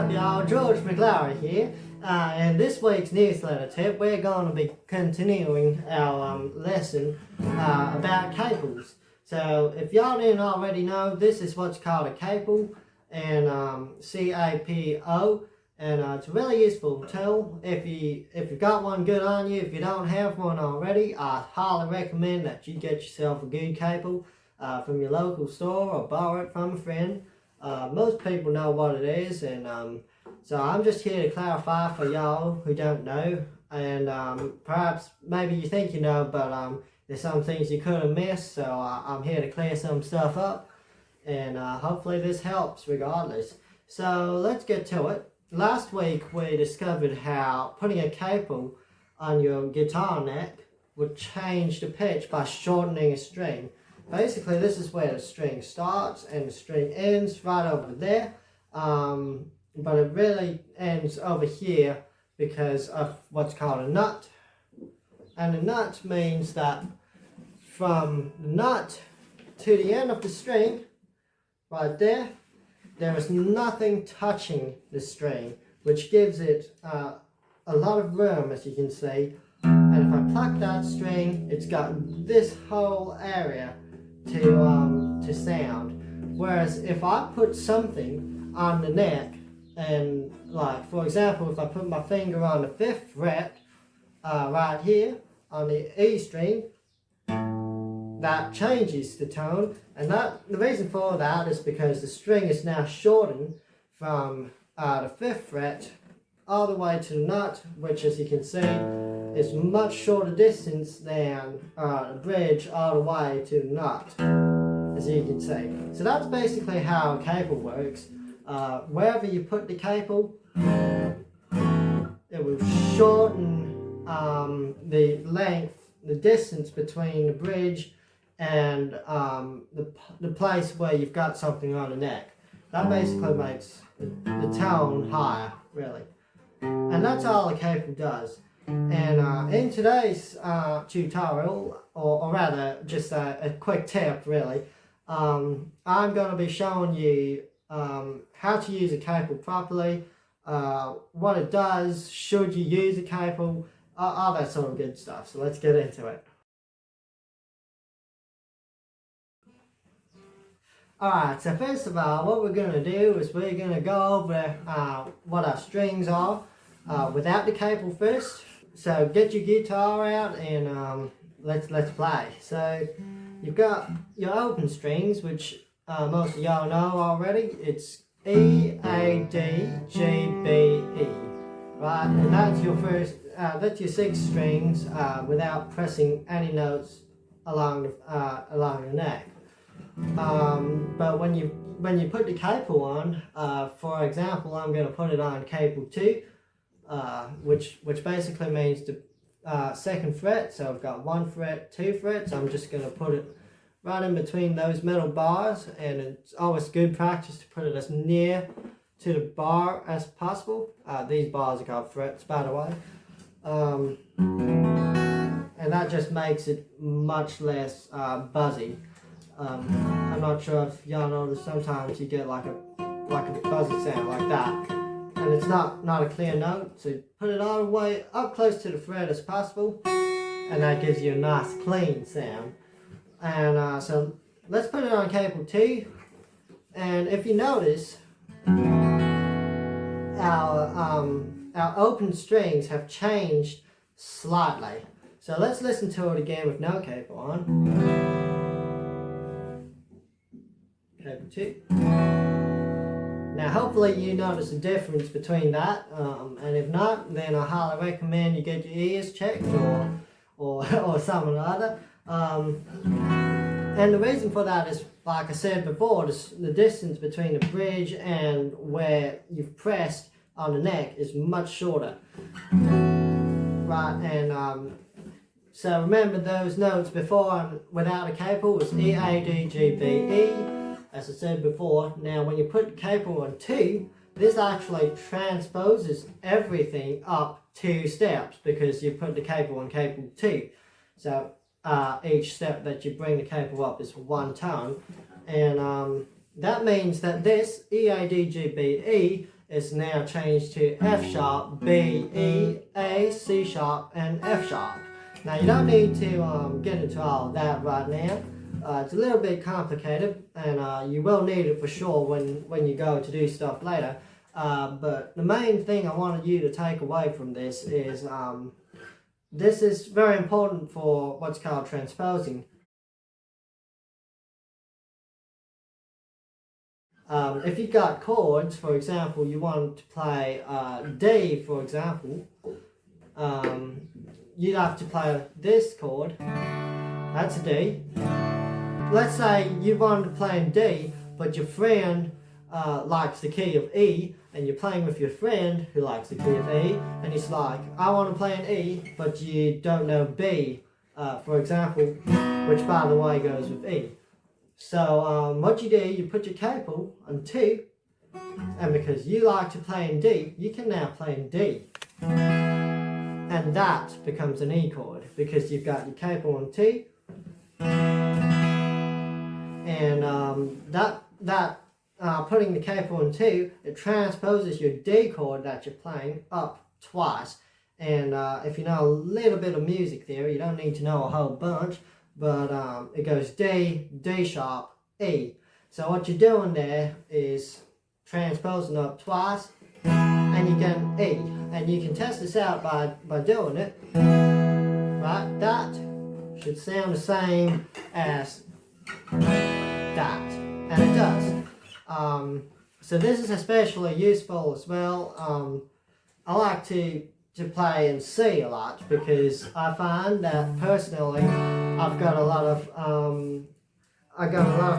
up, y'all? George McLaury here. And this week's newsletter tip, we're going to be continuing our lesson about capos. So, if y'all didn't already know, this is what's called a capo, and C-A-P-O, and it's a really useful tool. If you've got one good on you, if you don't have one already, I highly recommend that you get yourself a good capo from your local store or borrow it from a friend. Most people know what it is, and so I'm just here to clarify for y'all who don't know, and perhaps maybe you think you know, but there's some things you could have missed, so I'm here to clear some stuff up, and hopefully this helps regardless. So let's get to it. Last week we discovered how putting a capo on your guitar neck would change the pitch by shortening a string. Basically, this is where the string starts and the string ends, right over there. But it really ends over here because of what's called a nut. And a nut means that from the nut to the end of the string, right there, there is nothing touching the string, which gives it a lot of room, as you can see. And if I pluck that string, it's got this whole area to sound. Whereas if I put something on the neck, and like for example, if I put my finger on the 5th fret right here on the E string, that changes the tone, and the reason for that is because the string is now shortened from the 5th fret all the way to the nut, which, as you can see, is much shorter distance than the bridge all the way to the nut, as you can see. So that's basically how a capo works. Wherever you put the capo, it will shorten the length, the distance between the bridge and the place where you've got something on the neck. That basically makes the tone higher, really. And that's all a capo does. And in today's tutorial, or rather just a quick tip really, I'm going to be showing you how to use a capo properly, what it does, should you use a capo, all that sort of good stuff. So let's get into it. Alright, so first of all, what we're going to do is we're going to go over what our strings are without the capo first. So get your guitar out and let's play. So you've got your open strings, which most of y'all know already. It's E, A, D, G, B, E, right? And that's your first. That's your 6 strings without pressing any notes along the neck. But when you put the capo on, for example, I'm going to put it on capo 2, which basically means the 2nd fret. So I've got 1 fret, 2 frets. I'm just going to put it right in between those metal bars, and it's always good practice to put it as near to the bar as possible. These bars are called frets, by the way. And that just makes it much less buzzy. I'm not sure if y'all notice, sometimes you get like a buzzy sound like that, and it's not a clear note. So put it all the way up close to the fret as possible, and that gives you a nice clean sound. And so let's put it on capo 2, and if you notice, our open strings have changed slightly. So let's listen to it again with no capo on. Capo 2. Now hopefully you notice the difference between that, and if not, then I highly recommend you get your ears checked or something or other. And the reason for that is, like I said before, the distance between the bridge and where you've pressed on the neck is much shorter, right? And so remember those notes before without a capo was E, A, D, G, B, E, as I said before. Now when you put capo on 2, this actually transposes everything up 2 steps because you put the capo on capo 2. So each step that you bring the capo up is 1 tone, and that means that this E, A, D, G, B, E is now changed to F sharp, B, E, A, C sharp, and F sharp. Now you don't need to get into all of that right now. It's a little bit complicated, and you will need it for sure when you go to do stuff later. But the main thing I wanted you to take away from this is this is very important for what's called transposing. If you've got chords, for example, you want to play D, for example, you'd have to play this chord. That's a D. Let's say you wanted to play in D, but your friend likes the key of E, and you're playing with your friend who likes the key of E, and he's like, I want to play in E, but you don't know B, for example, which by the way goes with E. So what you do, you put your capo on 2, and because you like to play in D, you can now play in D. And that becomes an E chord, because you've got your capo on 2, and putting the capo on 2, it transposes your D chord that you're playing up twice. And if you know a little bit of music theory, you don't need to know a whole bunch, but it goes D, D sharp, E. So what you're doing there is transposing up twice, and you get an E. And you can test this out by doing it. Right, that should sound the same as that, and it does. So this is especially useful as well. I like to play in C a lot, because I find that personally I've got a lot of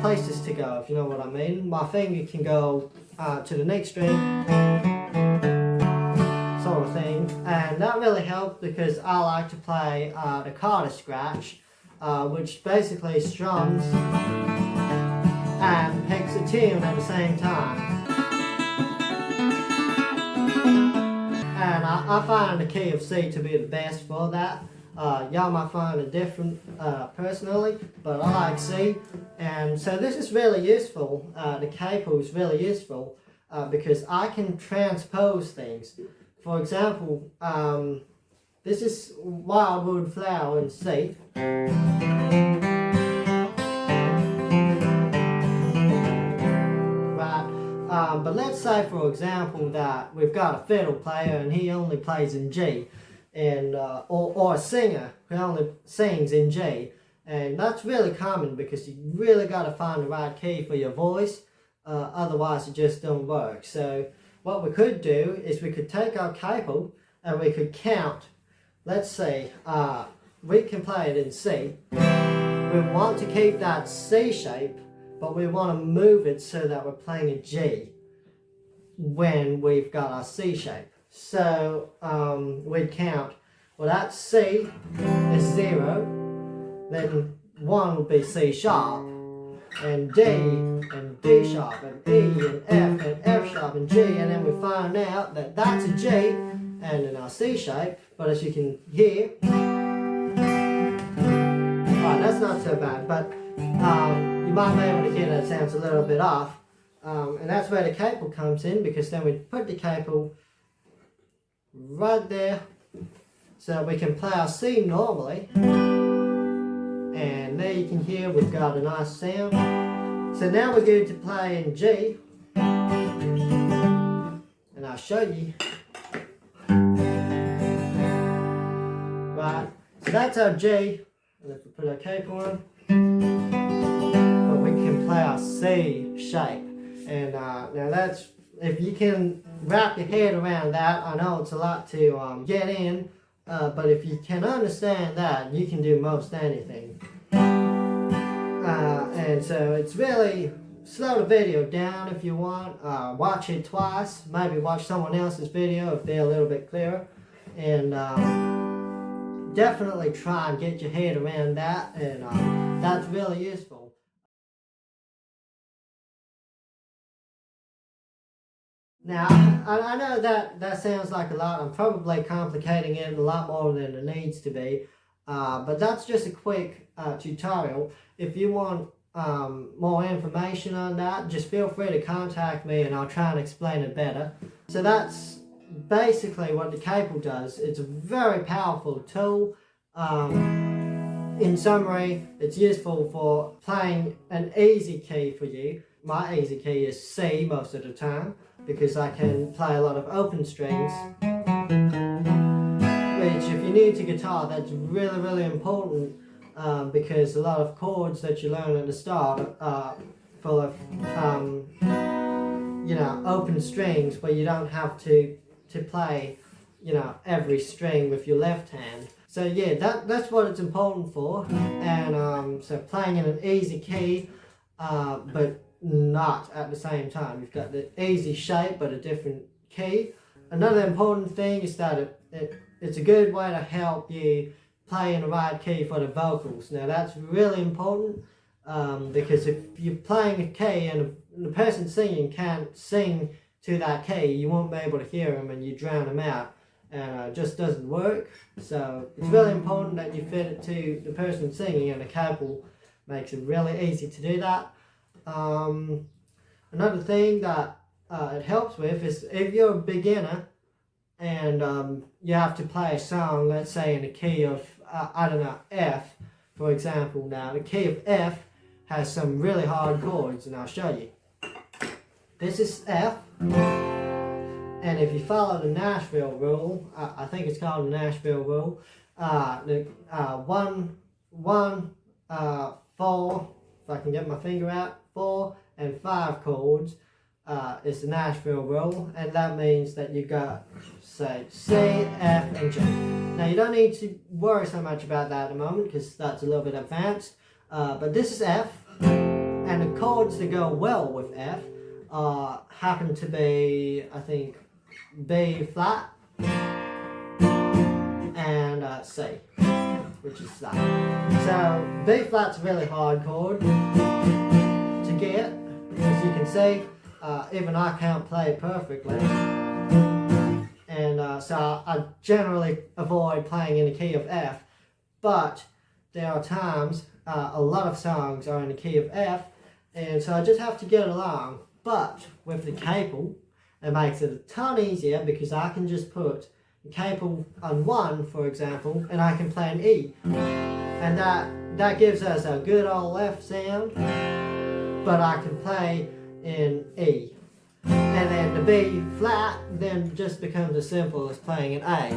places to go, if you know what I mean. My finger can go to the next string, sort of thing, and that really helps because I like to play the quarter scratch, which basically strums and picks a tune at the same time. And I find the key of C to be the best for that. Y'all might find it different personally, but I like C. And so this is really useful. The capo is really useful because I can transpose things. For example, this is Wildwood Flower in C. But let's say, for example, that we've got a fiddle player and he only plays in G, and or a singer who only sings in G, and that's really common because you really got to find the right key for your voice, otherwise it just don't work. So what we could do is we could take our capo and we could count. Let's say we can play it in C. We want to keep that C shape, but we want to move it so that we're playing a G when we've got our C shape. So we'd count, well, that C is 0, then 1 would be C sharp, and D, and D sharp, and E, and F sharp, and G, and then we find out that that's a G, and in our C shape, but as you can hear, alright, that's not so bad, but you might be able to hear that it sounds a little bit off. And that's where the capo comes in, because then we put the capo right there so that we can play our C normally. And there you can hear we've got a nice sound. So now we're going to play in G. And I'll show you. Right, so that's our G. And if we put our capo on, we can play our C shape. And now that's, if you can wrap your head around that, I know it's a lot to get in, but if you can understand that, you can do most anything. And so it's really, slow the video down if you want, watch it twice, maybe watch someone else's video if they're a little bit clearer, and definitely try and get your head around that, and that's really useful. Now, I know that sounds like a lot. I'm probably complicating it a lot more than it needs to be, but that's just a quick tutorial. If you want more information on that, just feel free to contact me and I'll try and explain it better. So that's basically what the Capos does. It's a very powerful tool. In summary, it's useful for playing an easy key for you. My easy key is C most of the time because I can play a lot of open strings, which if you're new to guitar, that's really important because a lot of chords that you learn at the start are full of open strings where you don't have to play every string with your left hand. So yeah, that's what it's important for. And so playing in an easy key, but not at the same time. You've got the easy shape but a different key. Another important thing is that it's a good way to help you play in the right key for the vocals. Now that's really important because if you're playing a key and the person singing can't sing to that key, you won't be able to hear them and you drown them out, and it just doesn't work. So it's really important that you fit it to the person singing, and the Capos makes it really easy to do that. Another thing that it helps with is if you're a beginner and you have to play a song, let's say in the key of, F, for example. Now the key of F has some really hard chords, and I'll show you. This is F, and if you follow the Nashville rule, I think it's called the Nashville rule, the 1, 1, 4, if I can get my finger out, 4 and 5 chords is the Nashville rule, and that means that you got, say, C, F, and G. Now you don't need to worry so much about that at the moment because that's a little bit advanced, but this is F, and the chords that go well with F happen to be, I think, B flat and C, which is that. So B flat's a really hard chord to get, as you can see. Even I can't play it perfectly, and so I generally avoid playing in the key of F, but there are times a lot of songs are in the key of F, and so I just have to get along. But with the Capos, it makes it a ton easier because I can just put the Capos on 1, for example, and I can play an E, and that gives us a good old F sound, but I can play in E. And then the B flat then just becomes as simple as playing an A.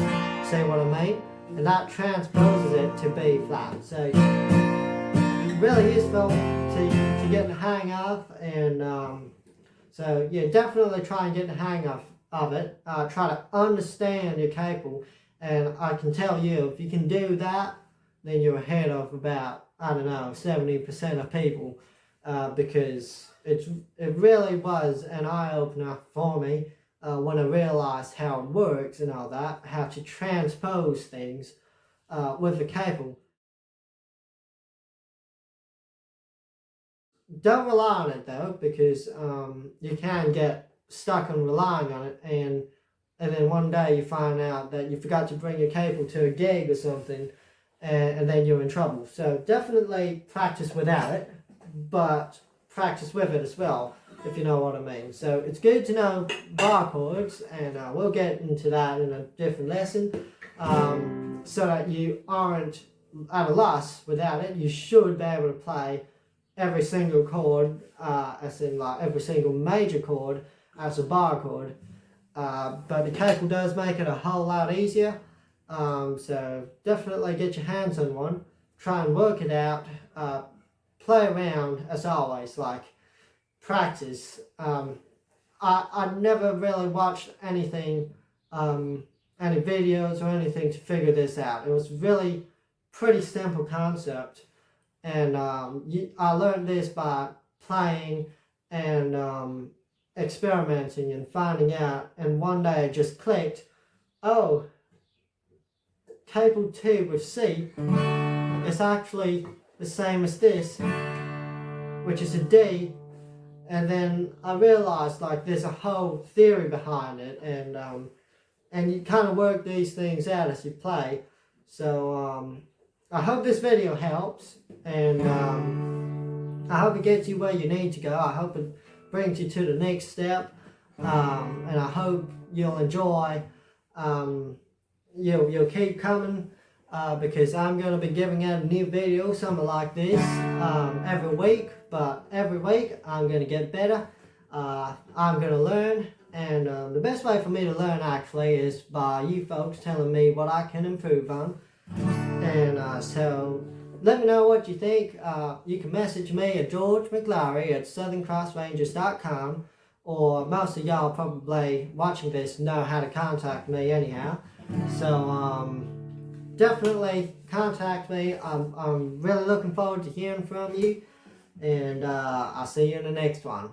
See what I mean? And that transposes it to B flat. So really useful to get the hang of, and so yeah, definitely try and get the hang of it. Try to understand your Capos, and I can tell you, if you can do that, then you're ahead of about, 70% of people, because it really was an eye-opener for me when I realized how it works and all that, how to transpose things with the Capos. Don't rely on it though, because you can get stuck on relying on it, and then one day you find out that you forgot to bring your Capos to a gig or something, and then you're in trouble. So definitely practice without it, but practice with it as well, if you know what I mean. So it's good to know bar chords, and we'll get into that in a different lesson, so that you aren't at a loss without it. You should be able to play every single chord, as in like every single major chord as a bar chord, but the Capos does make it a whole lot easier, so definitely get your hands on one, try and work it out, play around as always, like practice. I never really watched anything, any videos or anything to figure this out. It was really pretty simple concept. And I learned this by playing and experimenting and finding out. And one day it just clicked. Oh, Capos 2 with C is actually the same as this, which is a D. And then I realized like there's a whole theory behind it, and you kind of work these things out as you play. So I hope this video helps, and I hope it gets you where you need to go. I hope it brings you to the next step. and I hope you'll enjoy. You'll keep coming because I'm going to be giving out a new video, something like this, every week. But every week I'm going to get better. I'm going to learn, and the best way for me to learn actually is by you folks telling me what I can improve on. And so let me know what you think. You can message me at georgemclary@southerncrossrangers.com, or most of y'all probably watching this know how to contact me anyhow. So definitely contact me. I'm really looking forward to hearing from you, and I'll see you in the next one.